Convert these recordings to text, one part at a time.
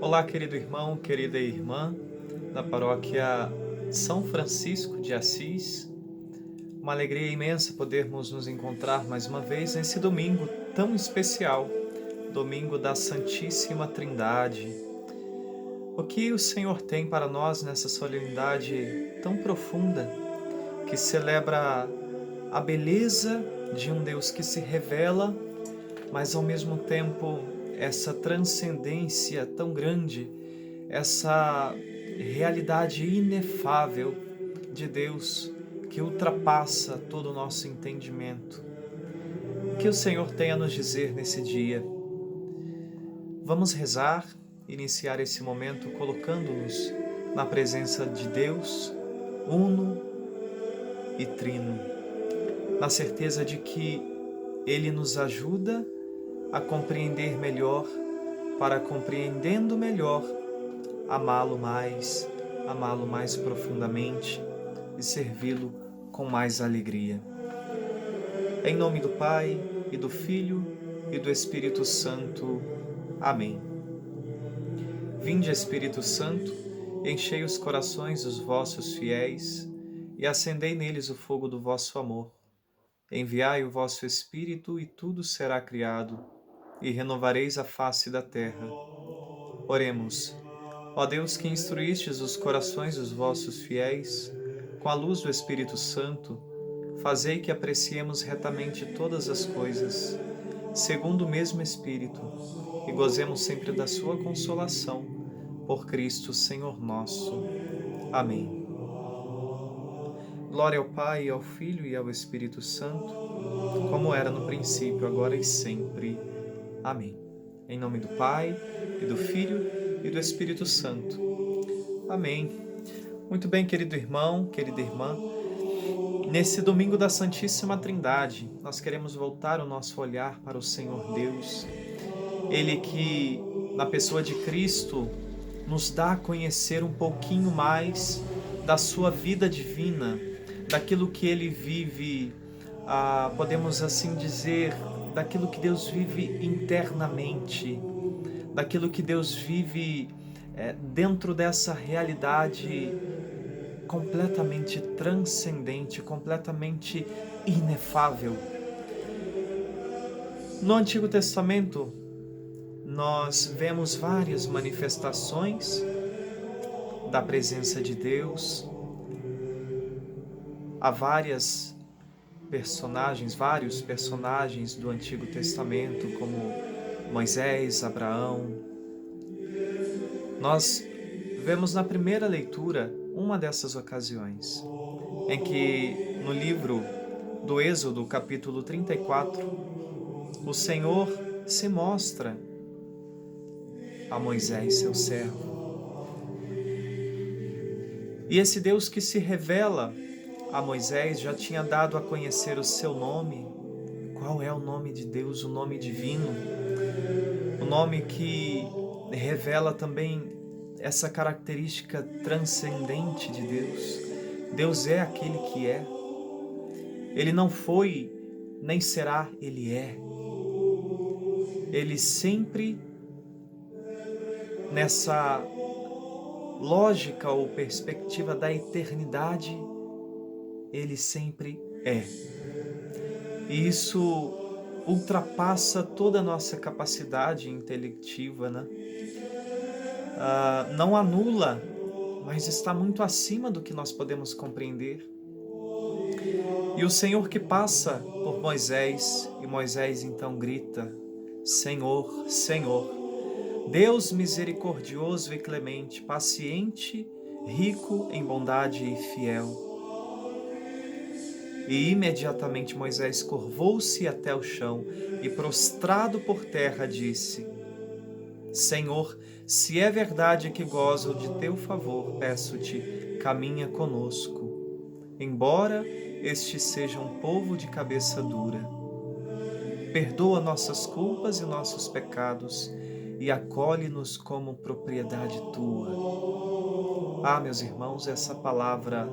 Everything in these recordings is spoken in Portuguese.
Olá, querido irmão, querida irmã da paróquia São Francisco de Assis. Uma alegria imensa podermos nos encontrar mais uma vez nesse domingo tão especial, domingo da Santíssima Trindade. O que o Senhor tem para nós nessa solenidade tão profunda, que celebra a beleza de um Deus que se revela, mas ao mesmo tempo essa transcendência tão grande, essa realidade inefável de Deus que ultrapassa todo o nosso entendimento. O que o Senhor tem a nos dizer nesse dia? Vamos rezar, iniciar esse momento colocando-nos na presença de Deus, uno e trino, na certeza de que Ele nos ajuda a compreender melhor, para compreendendo melhor, amá-lo mais profundamente e servi-lo com mais alegria. Em nome do Pai, e do Filho, e do Espírito Santo. Amém. Vinde, Espírito Santo, enchei os corações dos vossos fiéis e acendei neles o fogo do vosso amor. Enviai o vosso Espírito e tudo será criado, e renovareis a face da terra. Oremos. Ó Deus, que instruístes os corações dos vossos fiéis, com a luz do Espírito Santo, fazei que apreciemos retamente todas as coisas, segundo o mesmo Espírito, e gozemos sempre da sua consolação, por Cristo Senhor nosso. Amém. Glória ao Pai, ao Filho e ao Espírito Santo, como era no princípio, agora e sempre. Amém. Em nome do Pai, e do Filho, e do Espírito Santo. Amém. Muito bem, querido irmão, querida irmã. Nesse domingo da Santíssima Trindade, nós queremos voltar o nosso olhar para o Senhor Deus. Ele que, na pessoa de Cristo, nos dá a conhecer um pouquinho mais da sua vida divina, daquilo que Ele vive, podemos assim dizer, daquilo que Deus vive internamente, daquilo que Deus vive dentro dessa realidade completamente transcendente, completamente inefável. No Antigo Testamento, nós vemos várias manifestações da presença de Deus. Há vários personagens do Antigo Testamento, como Moisés, Abraão. Nós vemos na primeira leitura uma dessas ocasiões, em que no livro do Êxodo, capítulo 34, o Senhor se mostra a Moisés, seu servo. E esse Deus que se revela a Moisés já tinha dado a conhecer o seu nome. Qual é o nome de Deus? O nome divino. O nome que revela também essa característica transcendente de Deus. Deus é aquele que é. Ele não foi, nem será, Ele é. Ele sempre, nessa lógica ou perspectiva da eternidade, Ele sempre é. E isso ultrapassa toda a nossa capacidade intelectiva, né? Não anula, mas está muito acima do que nós podemos compreender. E o Senhor que passa por Moisés, e Moisés então grita: Senhor, Senhor, Deus misericordioso e clemente, paciente, rico em bondade e fiel. E imediatamente Moisés curvou-se até o chão e, prostrado por terra, disse: Senhor, se é verdade que gozo de teu favor, peço-te, caminha conosco, embora este seja um povo de cabeça dura. Perdoa nossas culpas e nossos pecados e acolhe-nos como propriedade tua. Meus irmãos, essa palavra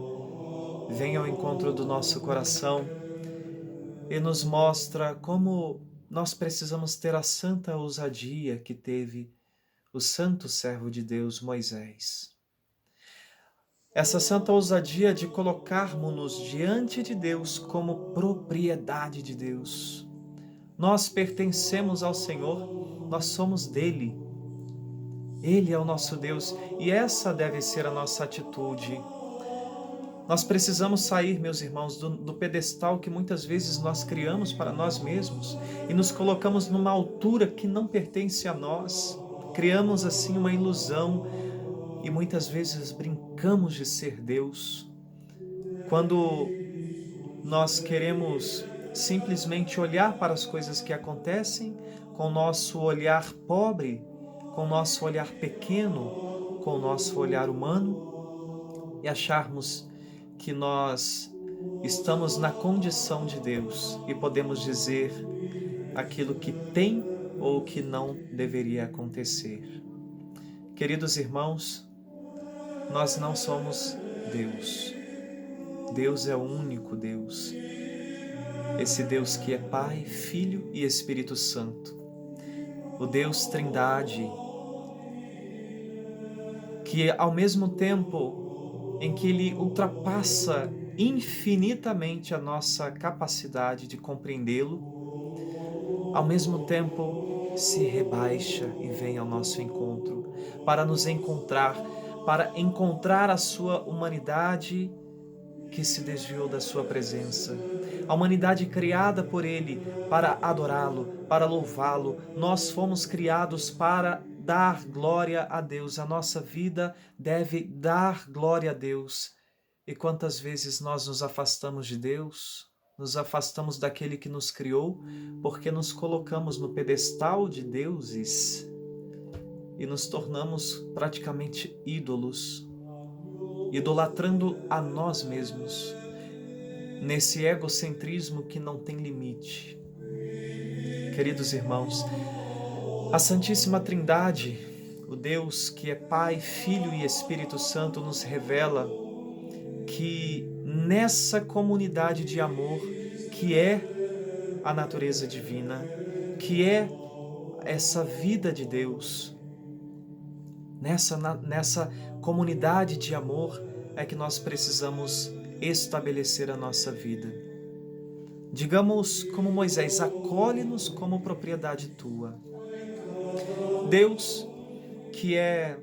vem ao encontro do nosso coração e nos mostra como nós precisamos ter a santa ousadia que teve o santo servo de Deus, Moisés. Essa santa ousadia de colocarmos-nos diante de Deus como propriedade de Deus. Nós pertencemos ao Senhor, nós somos dele. Ele é o nosso Deus e essa deve ser a nossa atitude. Nós precisamos sair, meus irmãos, do pedestal que muitas vezes nós criamos para nós mesmos e nos colocamos numa altura que não pertence a nós. Criamos assim uma ilusão e muitas vezes brincamos de ser Deus. Quando nós queremos simplesmente olhar para as coisas que acontecem com o nosso olhar pobre, com o nosso olhar pequeno, com o nosso olhar humano e acharmos que nós estamos na condição de Deus e podemos dizer aquilo que tem ou que não deveria acontecer. Queridos irmãos, nós não somos Deus. Deus é o único Deus. Esse Deus que é Pai, Filho e Espírito Santo. O Deus Trindade, que ao mesmo tempo em que Ele ultrapassa infinitamente a nossa capacidade de compreendê-lo, ao mesmo tempo se rebaixa e vem ao nosso encontro para nos encontrar, para encontrar a sua humanidade que se desviou da sua presença. A humanidade criada por Ele para adorá-lo, para louvá-lo. Nós fomos criados para dar glória a Deus. A nossa vida deve dar glória a Deus. E quantas vezes nós nos afastamos de Deus, nos afastamos daquele que nos criou, porque nos colocamos no pedestal de deuses e nos tornamos praticamente ídolos, idolatrando a nós mesmos, nesse egocentrismo que não tem limite. Queridos irmãos, a Santíssima Trindade, o Deus que é Pai, Filho e Espírito Santo, nos revela que nessa comunidade de amor, que é a natureza divina, que é essa vida de Deus, nessa comunidade de amor é que nós precisamos estabelecer a nossa vida. Digamos como Moisés, acolhe-nos como propriedade tua. Deus, que é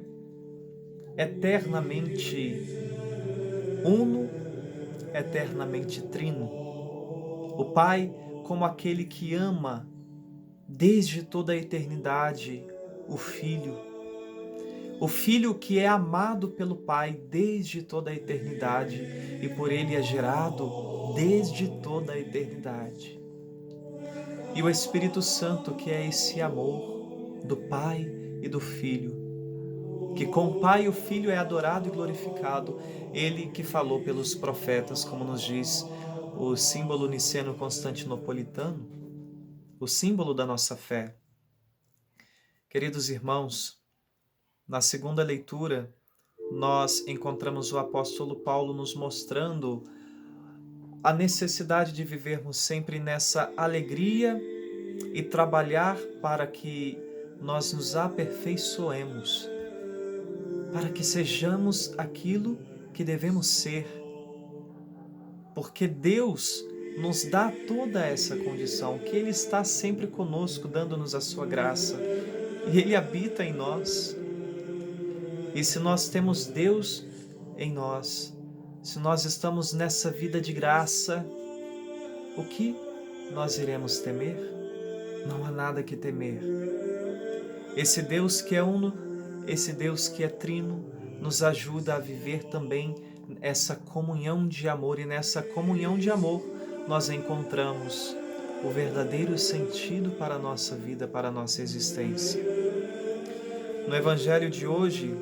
eternamente uno, eternamente trino. O Pai como aquele que ama desde toda a eternidade o Filho. O Filho que é amado pelo Pai desde toda a eternidade e por Ele é gerado desde toda a eternidade. E o Espírito Santo que é esse amor do Pai e do Filho, que com o Pai e o Filho é adorado e glorificado, Ele que falou pelos profetas, como nos diz o símbolo niceno-constantinopolitano, o símbolo da nossa fé. Queridos irmãos, na segunda leitura, nós encontramos o apóstolo Paulo nos mostrando a necessidade de vivermos sempre nessa alegria e trabalhar para que nós nos aperfeiçoemos, para que sejamos aquilo que devemos ser. Porque Deus nos dá toda essa condição, que Ele está sempre conosco, dando-nos a sua graça, e Ele habita em nós. E se nós temos Deus em nós, se nós estamos nessa vida de graça, o que nós iremos temer? Não há nada que temer. Esse Deus que é uno, esse Deus que é trino, nos ajuda a viver também essa comunhão de amor, e nessa comunhão de amor nós encontramos o verdadeiro sentido para a nossa vida, para a nossa existência. No Evangelho de hoje,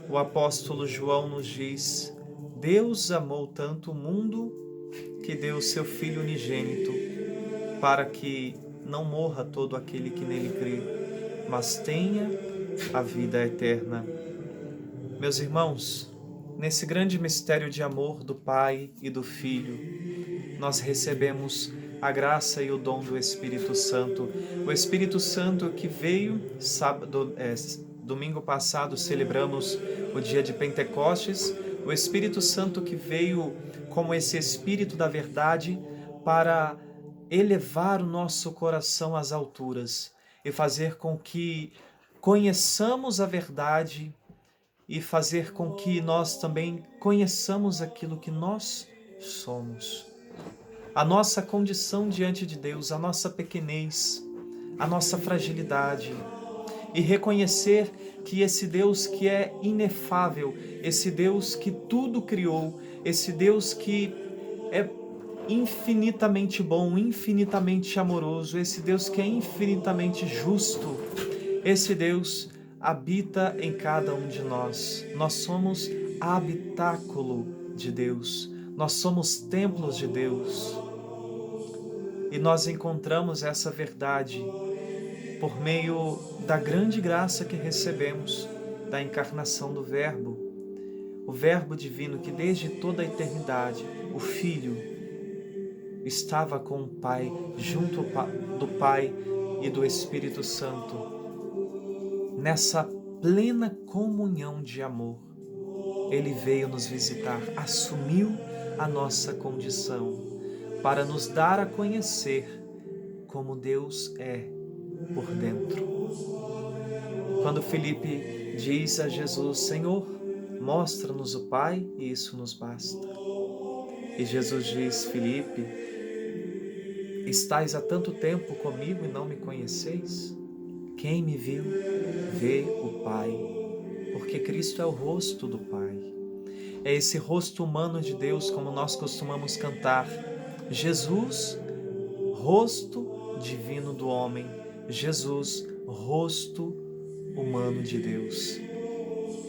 o apóstolo João nos diz: Deus amou tanto o mundo que deu o seu Filho unigênito, para que não morra todo aquele que nele crê, mas tenha a vida eterna. Meus irmãos, nesse grande mistério de amor do Pai e do Filho, nós recebemos a graça e o dom do Espírito Santo. O Espírito Santo que veio, domingo passado celebramos o dia de Pentecostes, o Espírito Santo que veio como esse Espírito da verdade para elevar o nosso coração às alturas e fazer com que conheçamos a verdade e fazer com que nós também conheçamos aquilo que nós somos. A nossa condição diante de Deus, a nossa pequenez, a nossa fragilidade, e reconhecer que esse Deus que é inefável, esse Deus que tudo criou, esse Deus que é infinitamente bom, infinitamente amoroso, esse Deus que é infinitamente justo, esse Deus habita em cada um de nós. Nós somos habitáculo de Deus, nós somos templos de Deus. E nós encontramos essa verdade por meio da grande graça que recebemos da encarnação do Verbo, o Verbo divino que desde toda a eternidade, o Filho, estava com o Pai, junto do Pai e do Espírito Santo. Nessa plena comunhão de amor, Ele veio nos visitar, assumiu a nossa condição, para nos dar a conhecer como Deus é por dentro. Quando Filipe diz a Jesus: Senhor, mostra-nos o Pai e isso nos basta. E Jesus diz: Filipe, estais há tanto tempo comigo e não me conheceis? Quem me viu, vê o Pai, porque Cristo é o rosto do Pai. É esse rosto humano de Deus, como nós costumamos cantar. Jesus, rosto divino do homem. Jesus, rosto humano de Deus.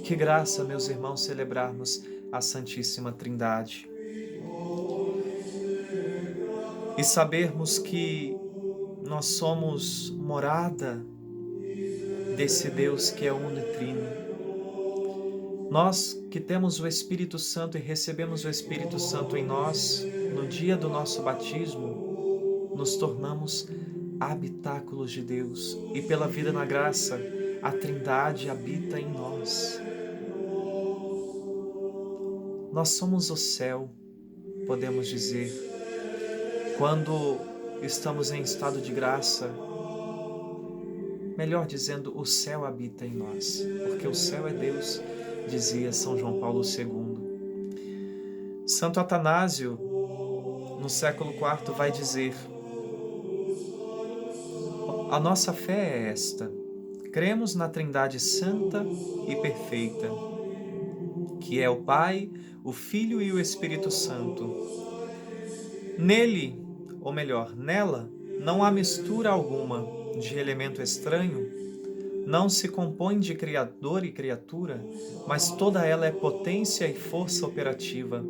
Que graça, meus irmãos, celebrarmos a Santíssima Trindade. E sabermos que nós somos morada desse Deus que é uno e trino. Nós que temos o Espírito Santo e recebemos o Espírito Santo em nós, no dia do nosso batismo, nos tornamos habitáculos de Deus. E pela vida na graça, a Trindade habita em nós. Nós somos o céu, podemos dizer, quando estamos em estado de graça. Melhor dizendo, o céu habita em nós, porque o céu é Deus, dizia São João Paulo II. Santo Atanásio, no século IV, vai dizer: a nossa fé é esta: cremos na Trindade Santa e Perfeita, que é o Pai, o Filho e o Espírito Santo. Nele, ou melhor, nela, não há mistura alguma de elemento estranho, não se compõe de criador e criatura, mas toda ela é potência e força operativa.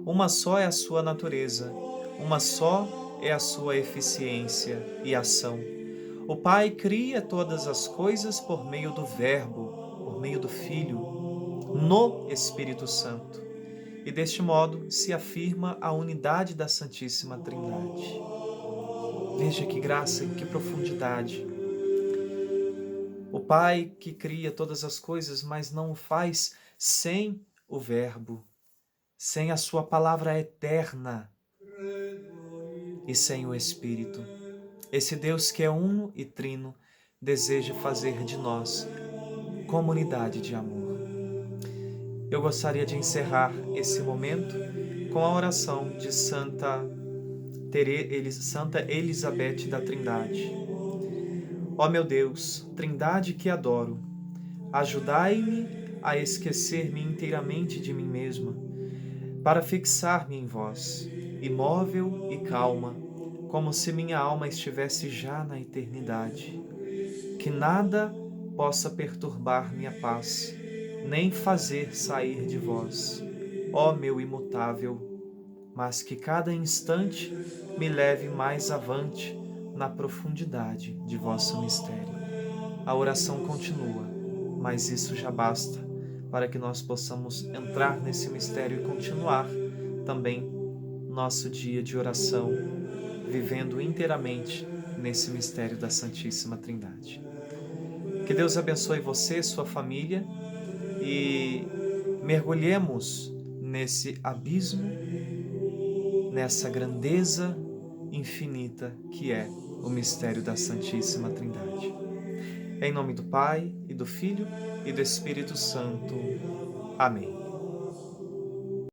Uma só é a sua natureza, uma só é a sua eficiência e ação. O Pai cria todas as coisas por meio do Verbo, por meio do Filho, no Espírito Santo. E deste modo se afirma a unidade da Santíssima Trindade. Veja que graça e que profundidade. O Pai que cria todas as coisas, mas não o faz sem o Verbo, sem a sua palavra eterna e sem o Espírito. Esse Deus que é uno e trino deseja fazer de nós comunidade de amor. Eu gostaria de encerrar esse momento com a oração de Santa Elizabeth da Trindade. Ó meu Deus, Trindade que adoro, ajudai-me a esquecer-me inteiramente de mim mesma, para fixar-me em vós, imóvel e calma, como se minha alma estivesse já na eternidade. Que nada possa perturbar minha paz, nem fazer sair de vós, ó meu imutável, mas que cada instante me leve mais avante na profundidade de vosso mistério. A oração continua, mas isso já basta para que nós possamos entrar nesse mistério e continuar também nosso dia de oração, vivendo inteiramente nesse mistério da Santíssima Trindade. Que Deus abençoe você, sua família, e mergulhemos nesse abismo, nessa grandeza infinita que é o mistério da Santíssima Trindade. Em nome do Pai, e do Filho, e do Espírito Santo. Amém.